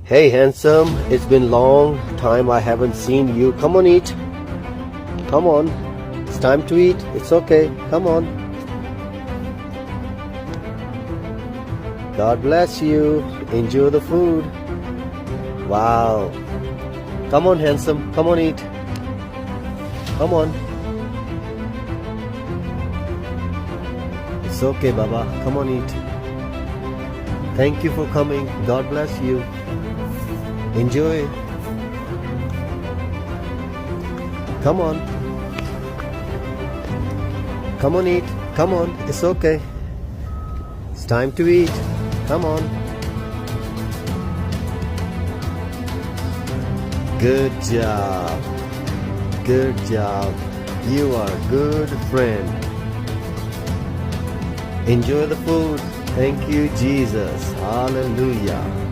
Hey, handsome. It's been long time I haven't seen you. Come on, eat. Come on. It's time to eat. It's okay. Come on. God bless you. Enjoy the food. Wow. Come on, handsome. Come on, eat. Come on. It's okay, Baba. Come on, eat. Thank you for coming. God bless you. Enjoy. Come on. Come on, eat. Come on. It's okay. It's time to eat. Come on. Good job. Good job. You are a good friend. Enjoy the food. Thank you, Jesus. Hallelujah.